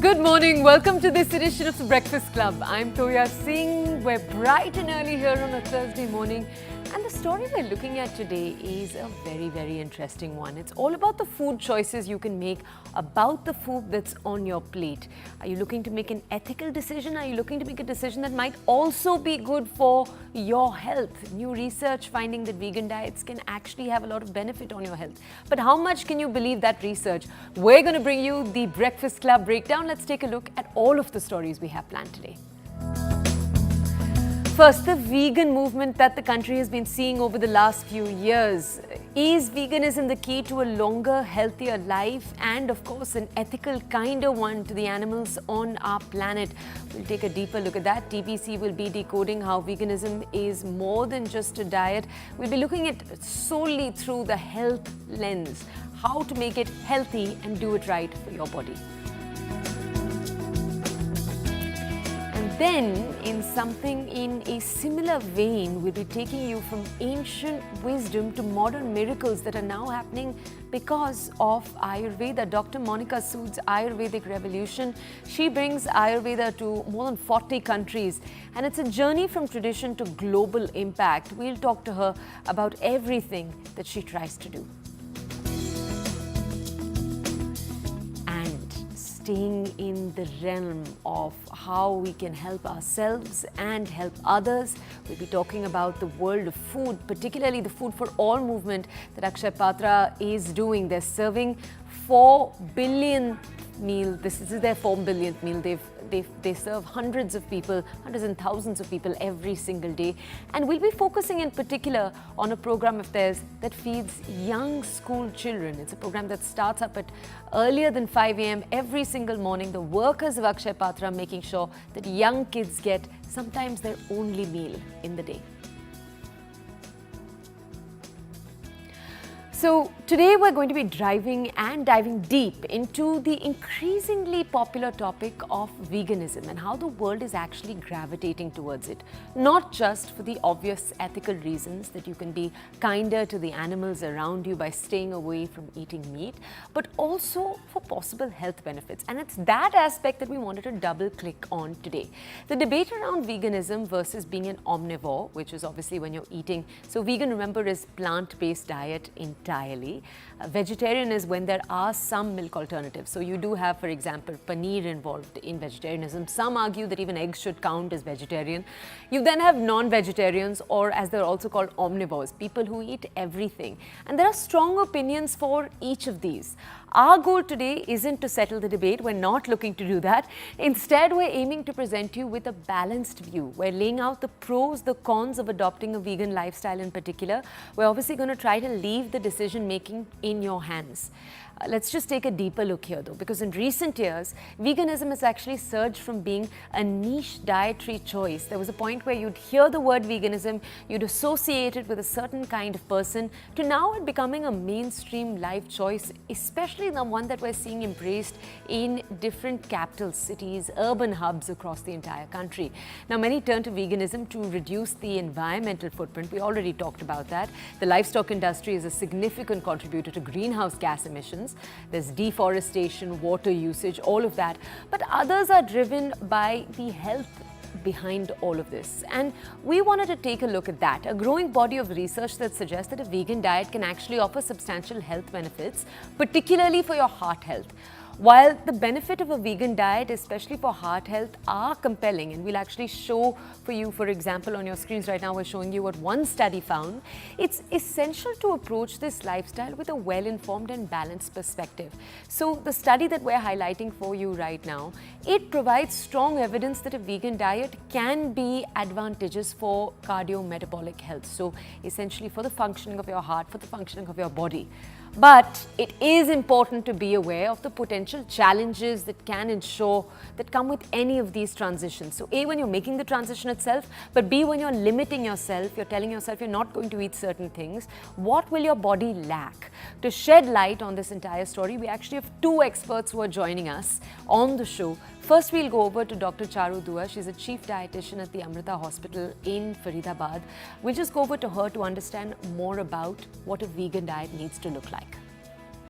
Good morning. Welcome to this edition of the Breakfast Club. I'm Toya Singh. We're bright and early here on a Thursday morning. And the story we're looking at today is a very, very interesting one. It's all about the food choices you can make about the food that's on your plate. Are you looking to make an ethical decision? Are you looking to make a decision that might also be good for your health? New research finding that vegan diets can actually have a lot of benefit on your health. But how much can you believe that research? We're going to bring you the Breakfast Club breakdown. Let's take a look at all of the stories we have planned today. First, the vegan movement that the country has been seeing over the last few years. Is veganism the key to a longer, healthier life and, of course, an ethical, kinder one to the animals on our planet? We'll take a deeper look at that. TBC will be decoding how veganism is more than just a diet. We'll be looking at it solely through the health lens, how to make it healthy and do it right for your body. Then, in something in a similar vein, we'll be taking you from ancient wisdom to modern miracles that are now happening because of Ayurveda. Dr. Monica Sood's Ayurvedic revolution. She brings Ayurveda to more than 40 countries, and it's a journey from tradition to global impact. We'll talk to her about everything that she tries to do. Staying in the realm of how we can help ourselves and help others. We'll be talking about the world of food, particularly the Food for All movement that Akshay Patra is doing. They're serving 4 billion meal. This is their 4 billionth meal. They serve hundreds of people, hundreds and thousands of people every single day. And we'll be focusing in particular on a program of theirs that feeds young school children. It's a program that starts up at earlier than 5 a.m. every single morning. The workers of Akshay Patra making sure that young kids get sometimes their only meal in the day. So today we're going to be diving deep into the increasingly popular topic of veganism and how the world is actually gravitating towards it. Not just for the obvious ethical reasons that you can be kinder to the animals around you by staying away from eating meat, but also for possible health benefits. And it's that aspect that we wanted to double click on today. The debate around veganism versus being an omnivore, which is obviously when you're eating. So vegan, remember, is plant-based diet entirely. Vegetarian is when there are some milk alternatives. So you do have, for example, paneer involved in vegetarianism. Some argue that even eggs should count as vegetarian. You then have non-vegetarians, or as they're also called, omnivores, people who eat everything. And there are strong opinions for each of these. Our goal today isn't to settle the debate. We're not looking to do that. Instead, we're aiming to present you with a balanced view. We're laying out the pros, the cons of adopting a vegan lifestyle in particular. We're obviously going to try to leave the decision-making in your hands. Let's just take a deeper look here though, because in recent years, veganism has actually surged from being a niche dietary choice. There was a point where you'd hear the word veganism, you'd associate it with a certain kind of person, to now it becoming a mainstream life choice, especially the one that we're seeing embraced in different capital cities, urban hubs across the entire country. Now, many turn to veganism to reduce the environmental footprint. We already talked about that. The livestock industry is a significant contributor to greenhouse gas emissions. There's deforestation, water usage, all of that. But others are driven by the health behind all of this. And we wanted to take a look at that. A growing body of research that suggests that a vegan diet can actually offer substantial health benefits, particularly for your heart health. While the benefit of a vegan diet, especially for heart health, are compelling, and we'll actually show for you, for example, on your screens right now, we're showing you what one study found, it's essential to approach this lifestyle with a well-informed and balanced perspective. So the study that we're highlighting for you right now, it provides strong evidence that a vegan diet can be advantageous for cardiometabolic health. So essentially for the functioning of your heart, for the functioning of your body. But it is important to be aware of the potential challenges that come with any of these transitions. So A, when you're making the transition itself, but B, when you're limiting yourself, you're telling yourself you're not going to eat certain things, what will your body lack? To shed light on this entire story, we actually have two experts who are joining us on the show. First, we'll go over to Dr. Charu Dua. She's a chief dietitian at the Amrita Hospital in Faridabad. We'll just go over to her to understand more about what a vegan diet needs to look like.